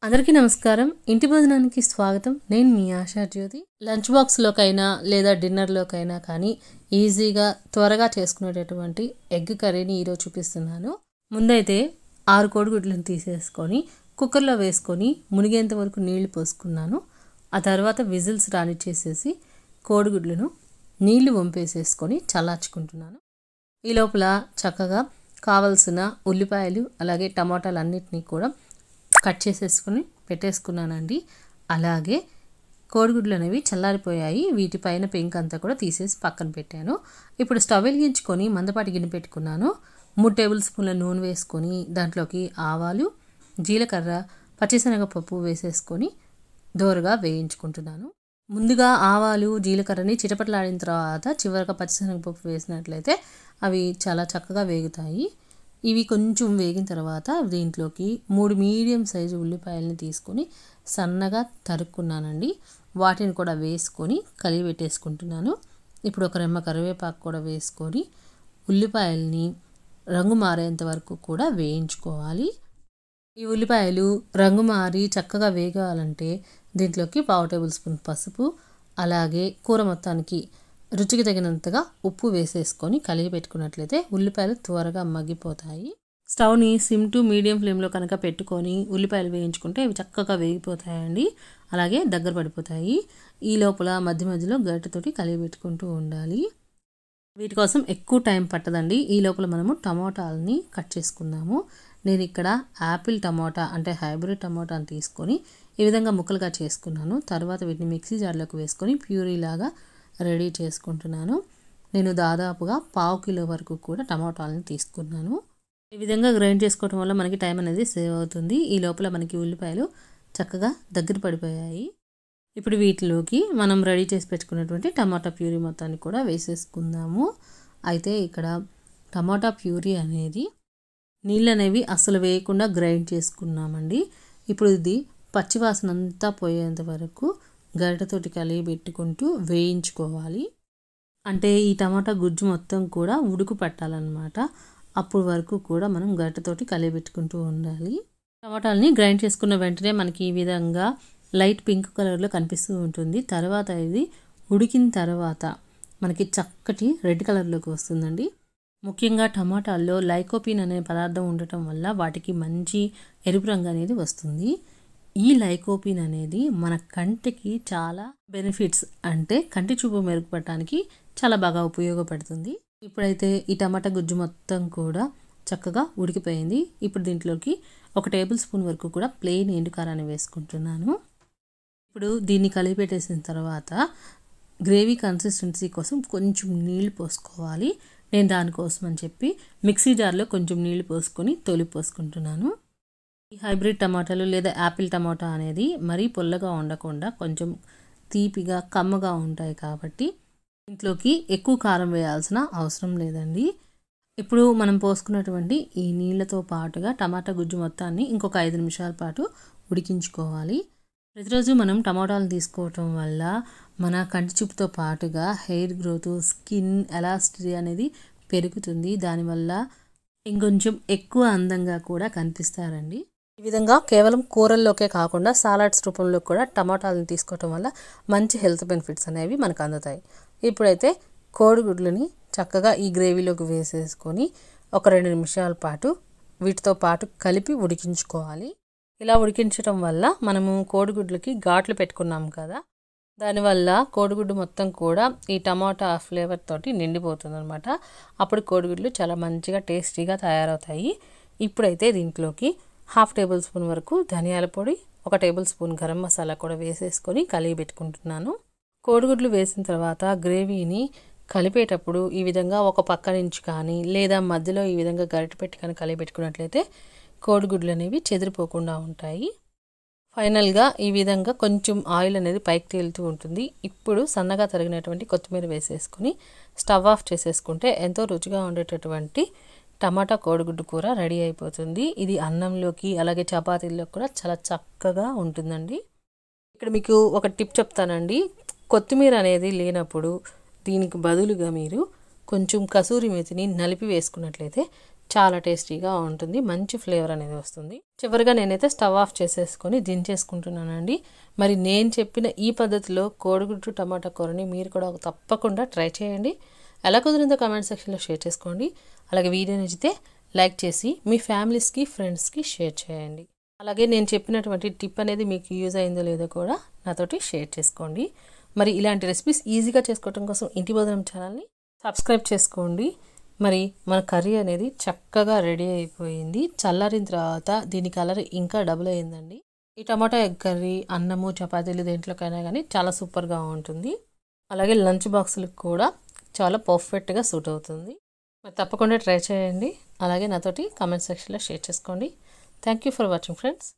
అందరికీ నమస్కారం. ఇంటి భోజనానికి స్వాగతం. నేను మీ ఆశా జ్యోతి. లంచ్ బాక్స్లోకైనా లేదా డిన్నర్లోకైనా కానీ ఈజీగా త్వరగా చేసుకునేటటువంటి ఎగ్ కర్రీని ఈరోజు చూపిస్తున్నాను. ముందైతే 6 కోడిగుడ్లను తీసేసుకొని కుక్కర్లో వేసుకొని మునిగేంత వరకు నీళ్లు పోసుకున్నాను. ఆ తర్వాత విజిల్స్ రానిచ్చేసేసి కోడిగుడ్లను నీళ్లు వంపేసేసుకొని చల్లార్చుకుంటున్నాను. ఈ లోపల చక్కగా కావలసిన ఉల్లిపాయలు అలాగే టమాటాలు అన్నిటినీ కూడా కట్ చేసేసుకొని పెట్టేసుకున్నానండి. అలాగే కోడిగుడ్లు అనేవి చల్లారిపోయాయి. వీటిపైన పెంక్ అంతా కూడా తీసేసి పక్కన పెట్టాను. ఇప్పుడు స్టవ్ వెలిగించుకొని మందపాటి గిన్నె పెట్టుకున్నాను. 3 టేబుల్ స్పూన్ల నూనె వేసుకొని దాంట్లోకి ఆవాలు, జీలకర్ర, పచ్చిశనగపప్పు వేసేసుకొని దోరగా వేయించుకుంటున్నాను. ముందుగా ఆవాలు జీలకర్రని చిటపటలాడిన తర్వాత చివరిగా పచ్చిశనగపప్పు వేసినట్లయితే అవి చాలా చక్కగా వేగుతాయి. ఇవి కొంచెం వేగిన తర్వాత దీంట్లోకి 3 మీడియం సైజు ఉల్లిపాయలని తీసుకొని సన్నగా తరుక్కున్నానండి. వాటిని కూడా వేసుకొని కలిపి పెట్టేసుకుంటున్నాను. ఇప్పుడు ఒక రెమ్మ కరివేపాకు కూడా వేసుకొని ఉల్లిపాయలని రంగు మారేంత వరకు కూడా వేయించుకోవాలి. ఈ ఉల్లిపాయలు రంగు మారి చక్కగా వేగాలంటే దీంట్లోకి 1/2 టేబుల్ స్పూన్ పసుపు, అలాగే కూర మొత్తానికి రుచికి తగినంతగా ఉప్పు వేసేసుకొని కలిగి పెట్టుకున్నట్లయితే ఉల్లిపాయలు త్వరగా మగ్గిపోతాయి. స్టవ్ని సిమ్ టు మీడియం ఫ్లేమ్లో కనుక పెట్టుకొని ఉల్లిపాయలు వేయించుకుంటే ఇవి చక్కగా వేగిపోతాయండి. అలాగే దగ్గర పడిపోతాయి. ఈ లోపల మధ్య మధ్యలో గరిటెతోటి కలిగి పెట్టుకుంటూ ఉండాలి. వీటి కోసం ఎక్కువ టైం పట్టదండి. ఈ లోపల మనము టమాటాలని కట్ చేసుకుందాము. నేను ఇక్కడ యాపిల్ టమాటా అంటే హైబ్రిడ్ టమాటాని తీసుకొని ఈ విధంగా ముక్కలుగా చేసుకున్నాను. తర్వాత వీటిని మిక్సీ జార్లోకి వేసుకొని ప్యూరీ లాగా రెడీ చేసుకుంటున్నాను. నేను దాదాపుగా 1/2 కిలో వరకు కూడా టమాటాలను తీసుకున్నాను. ఈ విధంగా గ్రైండ్ చేసుకోవడం వల్ల మనకి టైం అనేది సేవ్ అవుతుంది. ఈ లోపల మనకి ఉల్లిపాయలు చక్కగా దగ్గర పడిపోయాయి. ఇప్పుడు వీటిలోకి మనం రెడీ చేసి పెట్టుకున్నటువంటి టమాటా ప్యూరీ మొత్తాన్ని కూడా వేసేసుకుందాము. అయితే ఇక్కడ టమాటా ప్యూరీ అనేది నీళ్ళు అనేవి అసలు వేయకుండా గ్రైండ్ చేసుకున్నామండి. ఇప్పుడు ఇది పచ్చివాసన అంతా పోయేంత వరకు గరిటెతోటి కలిగి పెట్టుకుంటూ వేయించుకోవాలి. అంటే ఈ టమాటా గుజ్జు మొత్తం కూడా ఉడుకు పట్టాలన్నమాట. అప్పుడు వరకు కూడా మనం గరిటెతోటి కలిగి పెట్టుకుంటూ ఉండాలి. టమాటాలని గ్రైండ్ చేసుకున్న వెంటనే మనకి ఈ విధంగా లైట్ పింక్ కలర్లో కనిపిస్తూ ఉంటుంది. తర్వాత ఇది ఉడికిన తర్వాత మనకి చక్కటి రెడ్ కలర్లోకి వస్తుందండి. ముఖ్యంగా టమాటాల్లో లైకోపిన్ అనే పదార్థం ఉండటం వల్ల వాటికి మంచి ఎరుపు రంగు అనేది వస్తుంది. ఈ లైకోపిన్ అనేది మన కంటికి చాలా బెనిఫిట్స్, అంటే కంటి చూపు మెరుగుపడటానికి చాలా బాగా ఉపయోగపడుతుంది. ఇప్పుడైతే ఈ టమాటా గుజ్జు మొత్తం కూడా చక్కగా ఉడికిపోయింది. ఇప్పుడు దీంట్లోకి 1 టేబుల్ స్పూన్ వరకు కూడా ప్లెయిన్ ఎండుకారాన్ని వేసుకుంటున్నాను. ఇప్పుడు దీన్ని కలిపి పెట్టేసిన తర్వాత గ్రేవీ కన్సిస్టెన్సీ కోసం కొంచెం నీళ్లు పోసుకోవాలి. నేను దానికోసం అని చెప్పి మిక్సీ జార్లో కొంచెం నీళ్లు పోసుకొని తొలి పోసుకుంటున్నాను. ఈ హైబ్రిడ్ టమాటాలు లేదా యాపిల్ టమాటా అనేది మరీ పొల్లగా ఉండకుండా కొంచెం తీపిగా కమ్మగా ఉంటాయి కాబట్టి ఇంట్లోకి ఎక్కువ కారం వేయాల్సిన అవసరం లేదండి. ఇప్పుడు మనం పోసుకున్నటువంటి ఈ నీళ్ళతో పాటుగా టమాటా గుజ్జు మొత్తాన్ని ఇంకొక 5 నిమిషాల పాటు ఉడికించుకోవాలి. ప్రతిరోజు మనం టమాటాలు తీసుకోవటం వల్ల మన కంటి చూపుతో పాటుగా హెయిర్ గ్రోత్, స్కిన్ ఎలాస్టిసిటీ అనేది పెరుగుతుంది. దానివల్ల ఇంకొంచెం ఎక్కువ అందంగా కూడా కనిపిస్తారండి. ఈ విధంగా కేవలం కూరల్లోకే కాకుండా సాలడ్స్ రూపంలో కూడా టమాటాలను తీసుకోవటం వల్ల మంచి హెల్త్ బెనిఫిట్స్ అనేవి మనకు అందుతాయి. ఇప్పుడైతే కోడిగుడ్లని చక్కగా ఈ గ్రేవీలోకి వేసేసుకొని ఒక 2 నిమిషాల పాటు వీటితో పాటు కలిపి ఉడికించుకోవాలి. ఇలా ఉడికించడం వల్ల మనము కోడిగుడ్లకి ఘాట్లు పెట్టుకున్నాం కదా, దానివల్ల కోడిగుడ్డు మొత్తం కూడా ఈ టమాటా ఫ్లేవర్ తోటి నిండిపోతుంది అనమాట. అప్పుడు కోడిగుడ్లు చాలా మంచిగా టేస్టీగా తయారవుతాయి. ఇప్పుడైతే దీంట్లోకి 1/2 టేబుల్ స్పూన్ వరకు ధనియాల పొడి, 1 టేబుల్ స్పూన్ గరం మసాలా కూడా వేసేసుకొని కలిగి పెట్టుకుంటున్నాను. కోడిగుడ్లు వేసిన తర్వాత గ్రేవీని కలిపేటప్పుడు ఈ విధంగా ఒక పక్క నుంచి కానీ లేదా మధ్యలో ఈ విధంగా గరిటె పెట్టి కానీ కలిగి పెట్టుకున్నట్లయితే కోడిగుడ్లు అనేవి చెదిరిపోకుండా ఉంటాయి. ఫైనల్గా ఈ విధంగా కొంచెం ఆయిల్ అనేది పైకి తేలుతూ ఉంటుంది. ఇప్పుడు సన్నగా తరిగినటువంటి కొత్తిమీర వేసేసుకొని స్టవ్ ఆఫ్ చేసేసుకుంటే ఎంతో రుచిగా ఉండేటటువంటి టమాటా కోడిగుడ్డు కూర రెడీ అయిపోతుంది. ఇది అన్నంలోకి అలాగే చపాతీల్లోకి కూడా చాలా చక్కగా ఉంటుందండి. ఇక్కడ మీకు ఒక టిప్ చెప్తానండి. కొత్తిమీర అనేది లేనప్పుడు దీనికి బదులుగా మీరు కొంచెం కసూరి మేతిని నలిపి వేసుకున్నట్లయితే చాలా టేస్టీగా ఉంటుంది, మంచి ఫ్లేవర్ అనేది వస్తుంది. చివరిగా నేనైతే స్టవ్ ఆఫ్ చేసేసుకొని దించేసుకుంటున్నానండి. మరి నేను చెప్పిన ఈ పద్ధతిలో కోడిగుడ్డు టమాటా కూరని మీరు కూడా తప్పకుండా ట్రై చేయండి. ఎలా కుదిరిందో కామెంట్ సెక్షన్లో షేర్ చేసుకోండి. అలాగే వీడియో నచ్చితే లైక్ చేసి మీ ఫ్యామిలీస్కి ఫ్రెండ్స్కి షేర్ చేయండి. అలాగే నేను చెప్పినటువంటి టిప్ అనేది మీకు యూజ్ అయిందో లేదో కూడా నాతోటి షేర్ చేసుకోండి. మరి ఇలాంటి రెసిపీస్ ఈజీగా చేసుకోవడం కోసం ఇంటి భోజనం ఛానల్ని సబ్స్క్రైబ్ చేసుకోండి. మరి మన కర్రీ అనేది చక్కగా రెడీ అయిపోయింది. చల్లారిన తర్వాత దీని కలర్ ఇంకా డబుల్ అయిందండి. ఈ టమాటా ఎగ్ కర్రీ అన్నము చపాతీలు దేంట్లోకైనా కానీ చాలా సూపర్గా ఉంటుంది. అలాగే లంచ్ బాక్సులకు కూడా చాలా పర్ఫెక్ట్గా సూట్ అవుతుంది. మరి తప్పకుండా ట్రై చేయండి. అలాగే నాతోటి కామెంట్ సెక్షన్లో షేర్ చేసుకోండి. Thank you for watching friends.